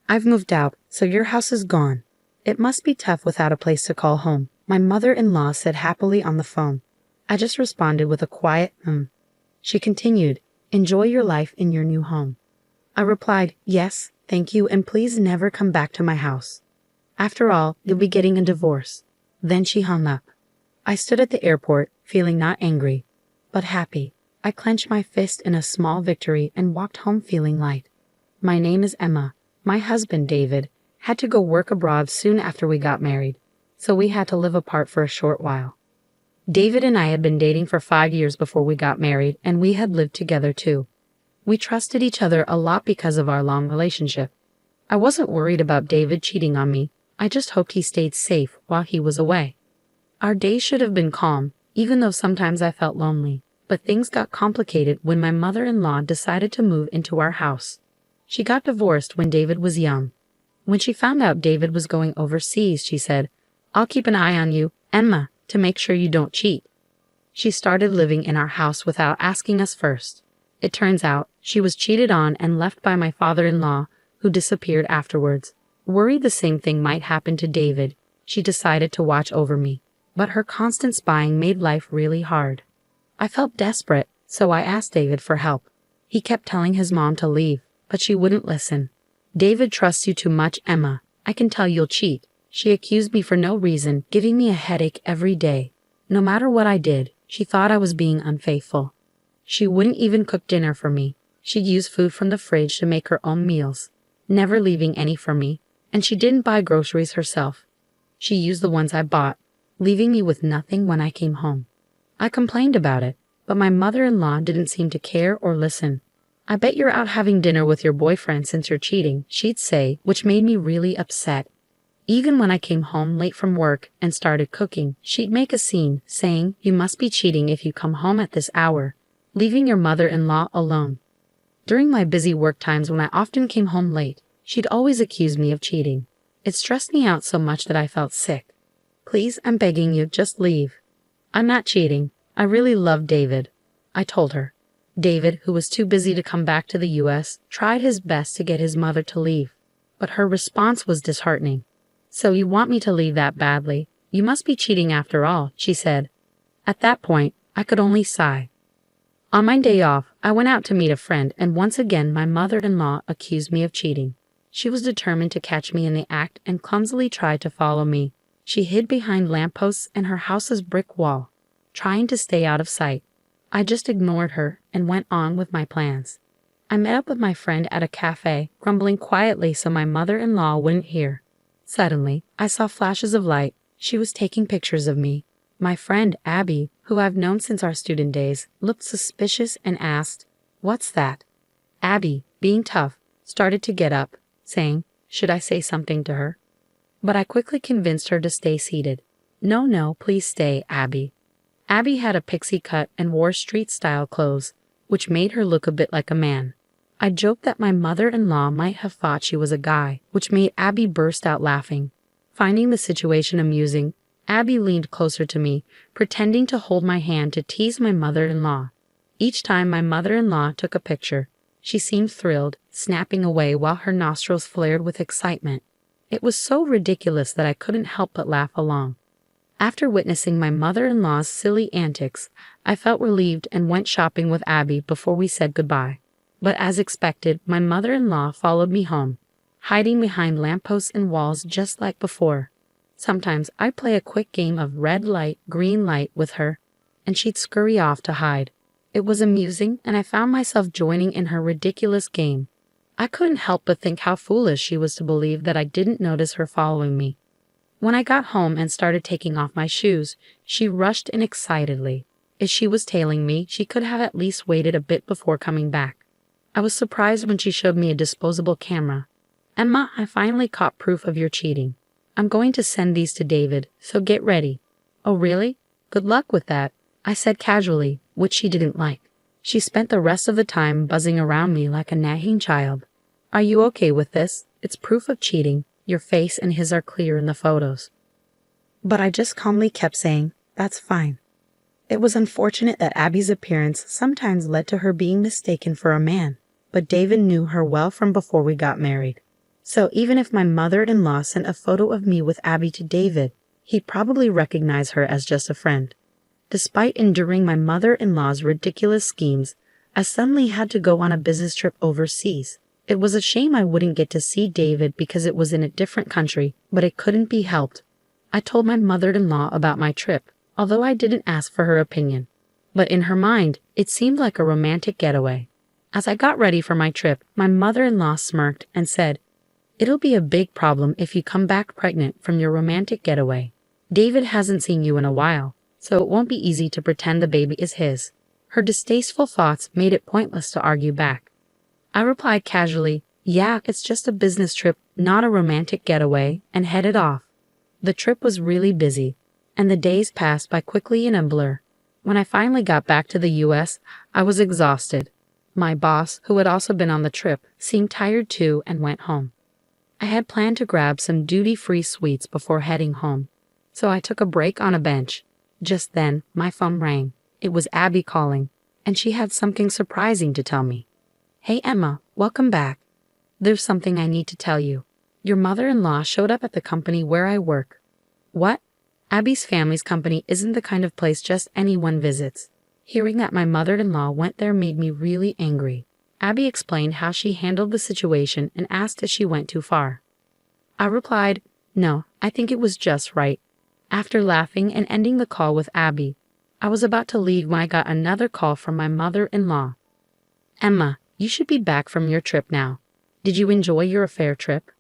I've moved out, so your house is gone. It must be tough without a place to call home, my mother-in-law said happily on the phone. I just responded with a quiet, She continued, enjoy your life in your new home. I replied, yes, thank you, and please never come back to my house. After all, you'll be getting a divorce. Then she hung up. I stood at the airport, feeling not angry, but happy. I clenched my fist in a small victory and walked home feeling light. My name is Emma. My husband, David, had to go work abroad soon after we got married, so we had to live apart for a short while. David and I had been dating for 5 years before we got married, and we had lived together too. We trusted each other a lot because of our long relationship. I wasn't worried about David cheating on me. I just hoped he stayed safe while he was away. Our days should have been calm, even though sometimes I felt lonely, but things got complicated when my mother-in-law decided to move into our house. She got divorced when David was young. When she found out David was going overseas, she said, I'll keep an eye on you, Emma, to make sure you don't cheat. She started living in our house without asking us first. It turns out she was cheated on and left by my father-in-law, who disappeared afterwards. Worried the same thing might happen to David, she decided to watch over me. But her constant spying made life really hard. I felt desperate, so I asked David for help. He kept telling his mom to leave, but she wouldn't listen. David trusts you too much, Emma. I can tell you'll cheat. She accused me for no reason, giving me a headache every day. No matter what I did, she thought I was being unfaithful. She wouldn't even cook dinner for me. She'd use food from the fridge to make her own meals, never leaving any for me, and she didn't buy groceries herself. She used the ones I bought, leaving me with nothing when I came home. I complained about it, but my mother-in-law didn't seem to care or listen. I bet you're out having dinner with your boyfriend since you're cheating, she'd say, which made me really upset. Even when I came home late from work and started cooking, she'd make a scene, saying, you must be cheating if you come home at this hour, leaving your mother-in-law alone. During my busy work times when I often came home late, she'd always accuse me of cheating. It stressed me out so much that I felt sick. Please, I'm begging you, just leave. I'm not cheating. I really love David, I told her. David, who was too busy to come back to the U.S., tried his best to get his mother to leave, but her response was disheartening. So you want me to leave that badly? You must be cheating after all, she said. At that point, I could only sigh. On my day off, I went out to meet a friend, and once again my mother-in-law accused me of cheating. She was determined to catch me in the act and clumsily tried to follow me. She hid behind lampposts and her house's brick wall, trying to stay out of sight. I just ignored her and went on with my plans. I met up with my friend at a cafe, grumbling quietly so my mother-in-law wouldn't hear. Suddenly, I saw flashes of light. She was taking pictures of me. My friend, Abby, who I've known since our student days, looked suspicious and asked, "What's that?" Abby, being tough, started to get up, saying, "Should I say something to her?" But I quickly convinced her to stay seated. No, please stay, Abby." Abby had a pixie cut and wore street-style clothes, which made her look a bit like a man. I joked that my mother-in-law might have thought she was a guy, which made Abby burst out laughing. Finding the situation amusing, Abby leaned closer to me, pretending to hold my hand to tease my mother-in-law. Each time my mother-in-law took a picture, she seemed thrilled, snapping away while her nostrils flared with excitement. It was so ridiculous that I couldn't help but laugh along. After witnessing my mother-in-law's silly antics, I felt relieved and went shopping with Abby before we said goodbye. But as expected, my mother-in-law followed me home, hiding behind lampposts and walls just like before. Sometimes I'd play a quick game of red light, green light with her, and she'd scurry off to hide. It was amusing, and I found myself joining in her ridiculous game. I couldn't help but think how foolish she was to believe that I didn't notice her following me. When I got home and started taking off my shoes, she rushed in excitedly. If she was tailing me, she could have at least waited a bit before coming back. I was surprised when she showed me a disposable camera. "Emma, I finally caught proof of your cheating. I'm going to send these to David, so get ready." "Oh, really? Good luck with that," I said casually, which she didn't like. She spent the rest of the time buzzing around me like a nagging child. "Are you okay with this? It's proof of cheating. Your face and his are clear in the photos." But I just calmly kept saying, "That's fine." It was unfortunate that Abby's appearance sometimes led to her being mistaken for a man, but David knew her well from before we got married. So even if my mother-in-law sent a photo of me with Abby to David, he'd probably recognize her as just a friend. Despite enduring my mother-in-law's ridiculous schemes, I suddenly had to go on a business trip overseas. It was a shame I wouldn't get to see David because it was in a different country, but it couldn't be helped. I told my mother-in-law about my trip, although I didn't ask for her opinion. But in her mind, it seemed like a romantic getaway. As I got ready for my trip, my mother-in-law smirked and said, "It'll be a big problem if you come back pregnant from your romantic getaway. David hasn't seen you in a while, so it won't be easy to pretend the baby is his." Her distasteful thoughts made it pointless to argue back. I replied casually, "Yeah, it's just a business trip, not a romantic getaway," and headed off. The trip was really busy, and the days passed by quickly in a blur. When I finally got back to the US, I was exhausted. My boss, who had also been on the trip, seemed tired too and went home. I had planned to grab some duty-free sweets before heading home, so I took a break on a bench. Just then, my phone rang. It was Abby calling, and she had something surprising to tell me. "Hey Emma, welcome back. There's something I need to tell you. Your mother-in-law showed up at the company where I work." "What?" "Abby's family's company isn't the kind of place just anyone visits." Hearing that my mother-in-law went there made me really angry. Abby explained how she handled the situation and asked if she went too far. I replied, "No, I think it was just right." After laughing and ending the call with Abby, I was about to leave when I got another call from my mother-in-law. "Emma, you should be back from your trip now. Did you enjoy your affair trip?"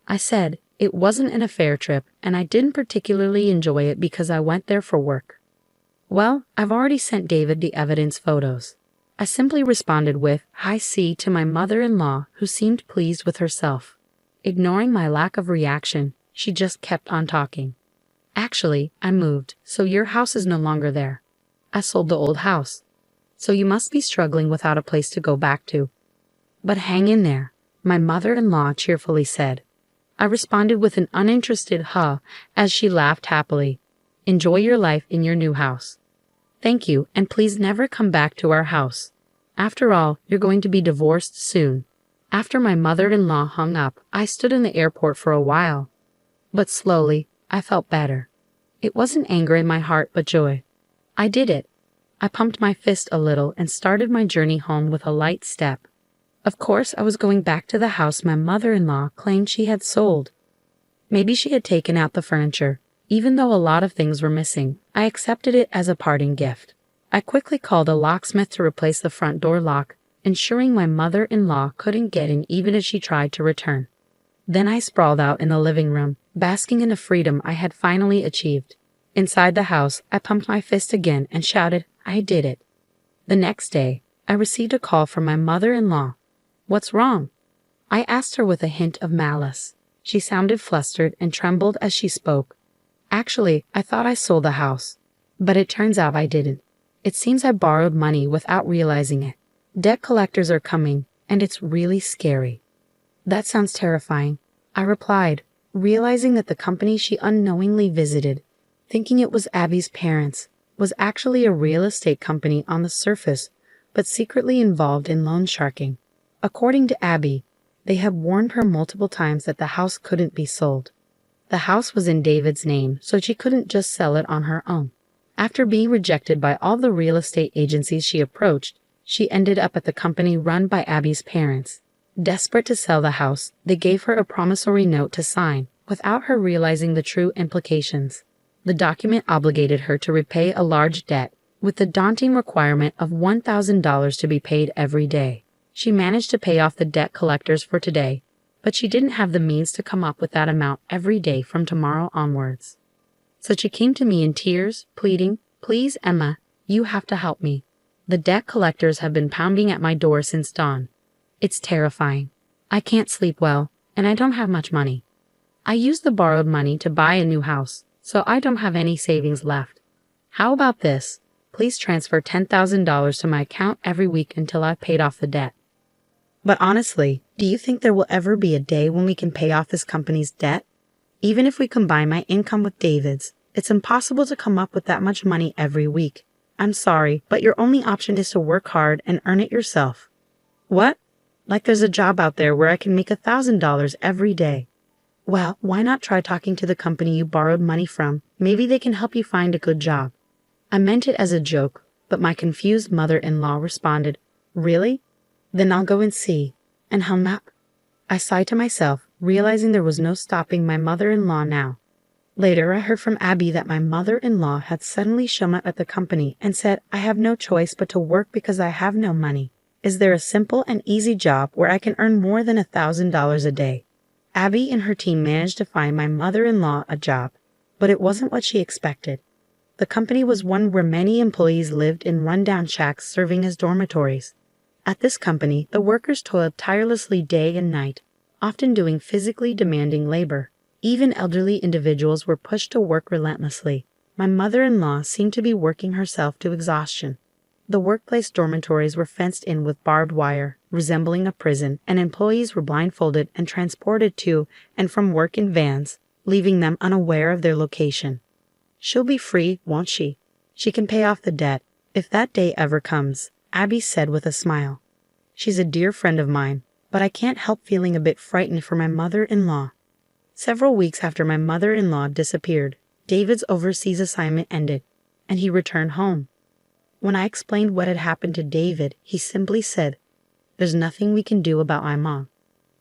I said, it wasn't an affair trip, and I didn't particularly enjoy it because I went there for work. "Well, I've already sent David the evidence photos." I simply responded with, "Hi C" to my mother-in-law, who seemed pleased with herself. Ignoring my lack of reaction, she just kept on talking. "Actually, I moved, so your house is no longer there. I sold the old house. So you must be struggling without a place to go back to. But hang in there," my mother-in-law cheerfully said. I responded with an uninterested huh as she laughed happily. "Enjoy your life in your new house." "Thank you, and please never come back to our house. After all, you're going to be divorced soon." After my mother-in-law hung up, I stood in the airport for a while. But slowly, I felt better. It wasn't anger in my heart, but joy. I did it. I pumped my fist a little and started my journey home with a light step. Of course, I was going back to the house my mother-in-law claimed she had sold. Maybe she had taken out the furniture. Even though a lot of things were missing, I accepted it as a parting gift. I quickly called a locksmith to replace the front door lock, ensuring my mother-in-law couldn't get in even if she tried to return. Then I sprawled out in the living room, basking in the freedom I had finally achieved. Inside the house, I pumped my fist again and shouted, "I did it." The next day, I received a call from my mother-in-law. "What's wrong?" I asked her with a hint of malice. She sounded flustered and trembled as she spoke. "Actually, I thought I sold the house, but it turns out I didn't. It seems I borrowed money without realizing it. Debt collectors are coming, and it's really scary." "That sounds terrifying," I replied, realizing that the company she unknowingly visited, thinking it was Abby's parents, was actually a real estate company on the surface, but secretly involved in loan sharking. According to Abby, they had warned her multiple times that the house couldn't be sold. The house was in David's name, so she couldn't just sell it on her own. After being rejected by all the real estate agencies she approached, she ended up at the company run by Abby's parents. Desperate to sell the house, they gave her a promissory note to sign, without her realizing the true implications. The document obligated her to repay a large debt, with the daunting requirement of $1,000 to be paid every day. She managed to pay off the debt collectors for today, but she didn't have the means to come up with that amount every day from tomorrow onwards. So she came to me in tears, pleading, "Please, Emma, you have to help me. The debt collectors have been pounding at my door since dawn. It's terrifying. I can't sleep well, and I don't have much money. I used the borrowed money to buy a new house, so I don't have any savings left. How about this? Please transfer $10,000 to my account every week until I've paid off the debt." But honestly, do you think there will ever be a day when we can pay off this company's debt? Even if we combine my income with David's, it's impossible to come up with that much money every week. I'm sorry, but your only option is to work hard and earn it yourself. What? Like there's a job out there where I can make $1,000 every day. Well, why not try talking to the company you borrowed money from? Maybe they can help you find a good job. I meant it as a joke, but my confused mother-in-law responded, Really? Then I'll go and see. And hung up. I sighed to myself, realizing there was no stopping my mother-in-law now. Later, I heard from Abby that my mother-in-law had suddenly shown up at the company and said, I have no choice but to work because I have no money. Is there a simple and easy job where I can earn more than $1,000 a day? Abby and her team managed to find my mother-in-law a job, but it wasn't what she expected. The company was one where many employees lived in rundown shacks serving as dormitories. At this company, the workers toiled tirelessly day and night, often doing physically demanding labor. Even elderly individuals were pushed to work relentlessly. My mother-in-law seemed to be working herself to exhaustion. The workplace dormitories were fenced in with barbed wire, resembling a prison, and employees were blindfolded and transported to and from work in vans, leaving them unaware of their location. She'll be free, won't she? She can pay off the debt, if that day ever comes, Abby said with a smile. She's a dear friend of mine, but I can't help feeling a bit frightened for my mother-in-law. Several weeks after my mother-in-law disappeared, David's overseas assignment ended, and he returned home. When I explained what had happened to David, he simply said, There's nothing we can do about my mom.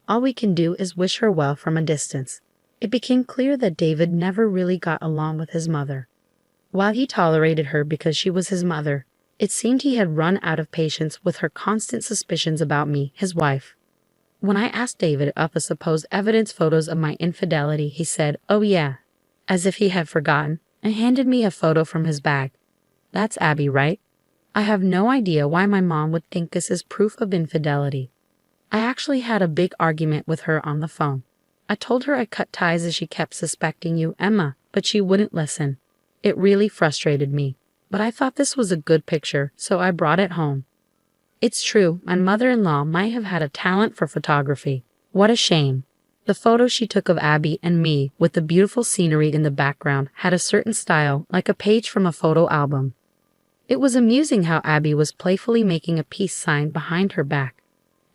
All we can do is wish her well from a distance. It became clear that David never really got along with his mother. While he tolerated her because she was his mother, it seemed he had run out of patience with her constant suspicions about me, his wife. When I asked David of the supposed evidence photos of my infidelity, he said, Oh yeah, as if he had forgotten, and handed me a photo from his bag. That's Abby, right? I have no idea why my mom would think this is proof of infidelity. I actually had a big argument with her on the phone. I told her I cut ties as she kept suspecting you, Emma, but she wouldn't listen. It really frustrated me, but I thought this was a good picture, so I brought it home. It's true, my mother-in-law might have had a talent for photography. What a shame. The photo she took of Abby and me, with the beautiful scenery in the background, had a certain style, like a page from a photo album. It was amusing how Abby was playfully making a peace sign behind her back.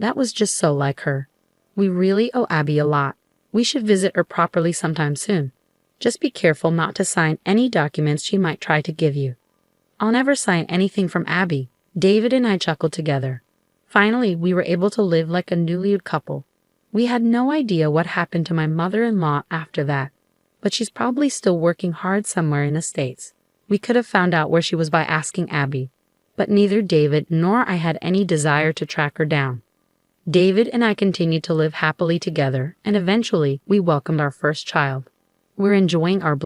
That was just so like her. We really owe Abby a lot. We should visit her properly sometime soon. Just be careful not to sign any documents she might try to give you. I'll never sign anything from Abby. David and I chuckled together. Finally, we were able to live like a newlywed couple. We had no idea what happened to my mother-in-law after that, but she's probably still working hard somewhere in the States. We could have found out where she was by asking Abby, but neither David nor I had any desire to track her down. David and I continued to live happily together, and eventually we welcomed our first child. We're enjoying our